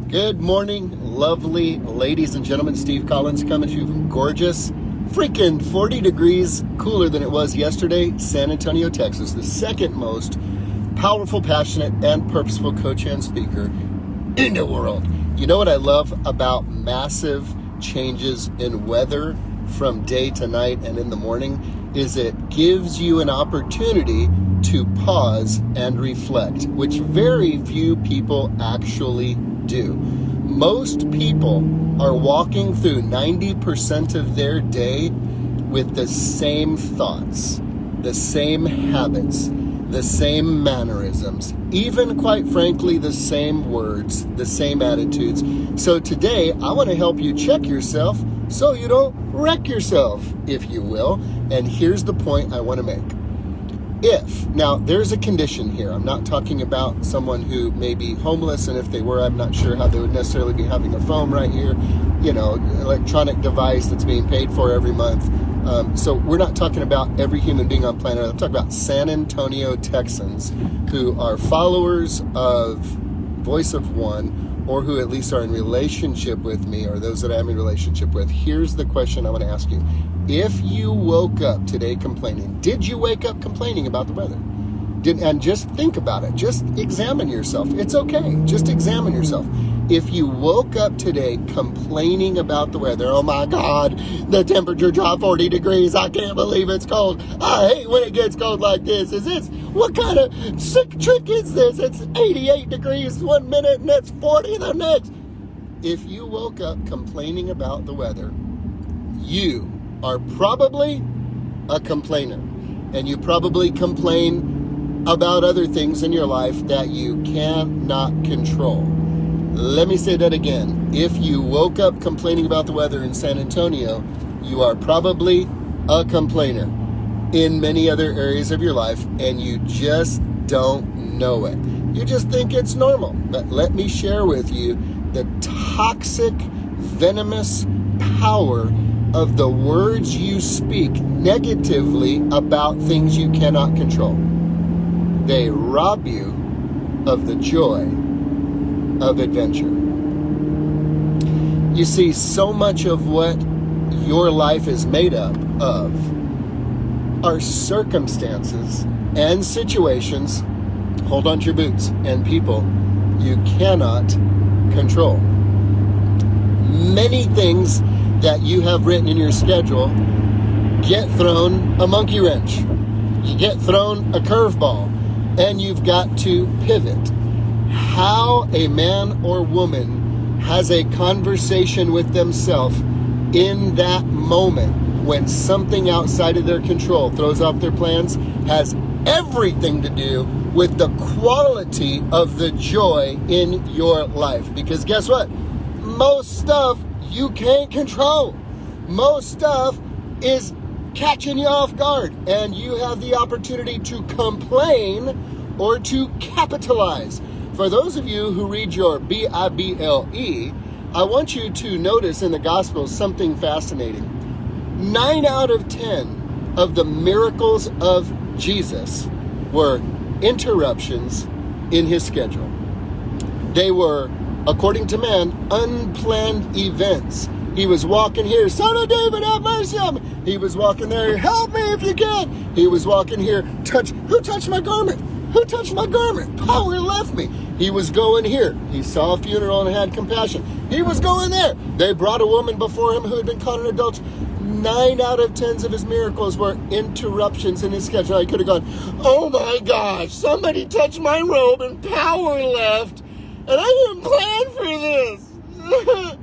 Good morning, lovely ladies and gentlemen. Steve Collins coming to you from gorgeous, freaking 40 degrees cooler than it was yesterday, San Antonio, Texas, the second most powerful, passionate, and purposeful coach and speaker in the world. You know what I love about massive changes in weather from day to night and in the morning is it gives you an opportunity to pause and reflect, which very few people actually do. Most people are walking through 90% of their day with the same thoughts, the same habits, the same mannerisms, even quite frankly, the same words, the same attitudes. So today, I want to help you check yourself so you don't wreck yourself, if you will. And here's the point I want to make. Now there's a condition here. I'm not talking about someone who may be homeless, and if they were, I'm not sure how they would necessarily be having a phone right here, electronic device that's being paid for every month. So we're not talking about every human being on planet Earth. I'm talking about San Antonio Texans who are followers of Voice of One, or who at least are in relationship with me, or those that I'm in relationship with. Here's the question I want to ask you. If you woke up today complaining, did you wake up complaining about the weather? And just think about it. Just examine yourself. It's okay. Just examine yourself. If you woke up today complaining about the weather, oh my God, the temperature dropped 40 degrees. I can't believe it's cold. I hate when it gets cold like this. What kind of sick trick is this? It's 88 degrees one minute and it's 40 the next. If you woke up complaining about the weather, you are probably a complainer. And you probably complain about other things in your life that you cannot control. Let me say that again. If you woke up complaining about the weather in San Antonio, you are probably a complainer in many other areas of your life, and you just don't know it. You just think it's normal. But let me share with you the toxic, venomous power of the words you speak negatively about things you cannot control. They rob you of the joy of adventure. You see, so much of what your life is made up of are circumstances and situations, hold on to your boots, and people you cannot control. Many things that you have written in your schedule get thrown a monkey wrench. You get thrown a curveball, and you've got to pivot. How a man or woman has a conversation with themselves in that moment when something outside of their control throws off their plans has everything to do with the quality of the joy in your life. Because guess what? Most stuff you can't control. Most stuff is catching you off guard, and you have the opportunity to complain or to capitalize. For those of you who read your Bible, I want you to notice in the Gospels something fascinating. 9 out of 10 of the miracles of Jesus were interruptions in his schedule. They were, according to man, unplanned events. He was walking here, Son of David, have mercy on me. He was walking there, help me if you can. He was walking here, who touched my garment? Who touched my garment? Power left me. He was going here. He saw a funeral and had compassion. He was going there. They brought a woman before him who had been caught in adultery. 9 out of 10 of his miracles were interruptions in his schedule. I could have gone, oh my gosh, somebody touched my robe and power left, and I didn't plan for this.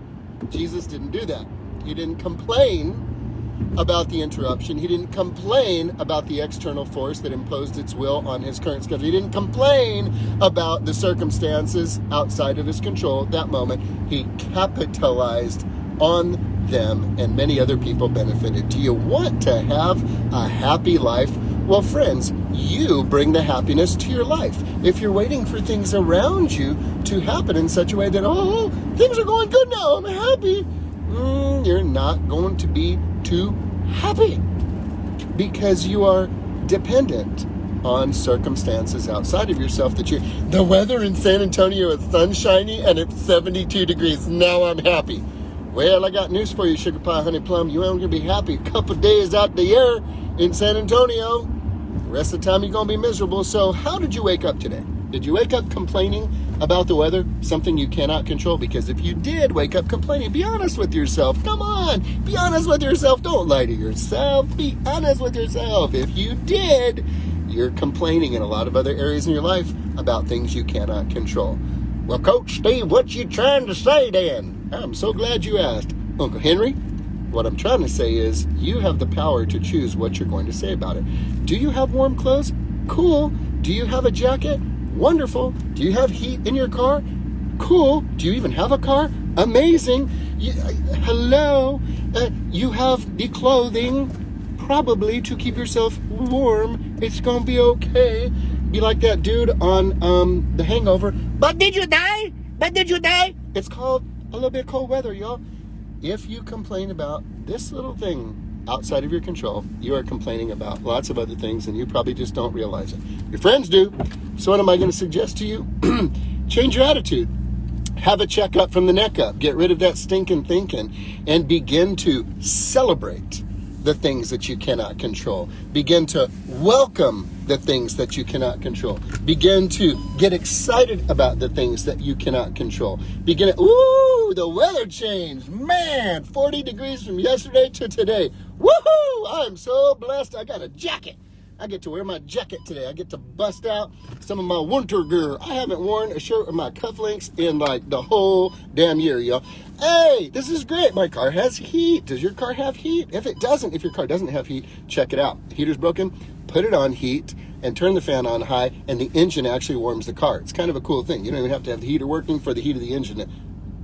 Jesus didn't do that. He didn't complain about the interruption. He didn't complain about the external force that imposed its will on his current schedule. He didn't complain about the circumstances outside of his control at that moment. He capitalized on them, and many other people benefited. Do you want to have a happy life? Well, friends, you bring the happiness to your life. If you're waiting for things around you to happen in such a way that, oh, things are going good now, I'm happy, you're not going to be too happy because you are dependent on circumstances outside of yourself the weather in San Antonio is sunshiny and it's 72 degrees. Now I'm happy. Well, I got news for you, Sugar Pie Honey Plum. You ain't gonna be happy a couple days out the year in San Antonio. The rest of the time you're gonna be miserable. So how did you wake up today? Did you wake up complaining about the weather? Something you cannot control? Because if you did wake up complaining, be honest with yourself. Come on, be honest with yourself. Don't lie to yourself. Be honest with yourself. If you did, you're complaining in a lot of other areas in your life about things you cannot control. Well, Coach Steve, what you trying to say then? I'm so glad you asked. Uncle Henry, what I'm trying to say is you have the power to choose what you're going to say about it. Do you have warm clothes? Cool. Do you have a jacket? Wonderful. Do you have heat in your car? Cool. Do you even have a car? Amazing. Hello. You have the clothing probably to keep yourself warm. It's gonna be okay. Be like that dude on The Hangover. But did you die? But did you die? It's called a little bit cold weather, y'all. If you complain about this little thing outside of your control, you are complaining about lots of other things, and you probably just don't realize it. Your friends do. So what am I going to suggest to you? Change your attitude. Have a checkup from the neck up. Get rid of that stinking thinking and begin to celebrate the things that you cannot control. Begin to welcome the things that you cannot control. Begin to get excited about the things that you cannot control. Ooh, the weather changed. Man, 40 degrees from yesterday to today. Woohoo! I'm so blessed. I got a jacket. I get to wear my jacket today. I get to bust out some of my winter gear. I haven't worn a shirt with my cufflinks in like the whole damn year, y'all. Hey, this is great. My car has heat. Does your car have heat? If your car doesn't have heat, check it out. Heater's broken, put it on heat and turn the fan on high, and the engine actually warms the car. It's kind of a cool thing. You don't even have to have the heater working for the heat of the engine.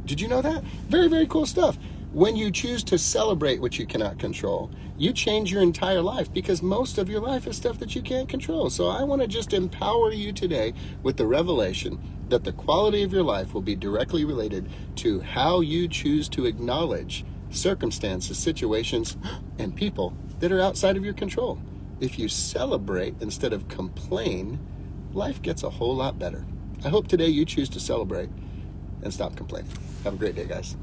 Did you know that? Very, very cool stuff. When you choose to celebrate what you cannot control, you change your entire life, because most of your life is stuff that you can't control. So I want to just empower you today with the revelation that the quality of your life will be directly related to how you choose to acknowledge circumstances, situations, and people that are outside of your control. If you celebrate instead of complain, life gets a whole lot better. I hope today you choose to celebrate and stop complaining. Have a great day, guys.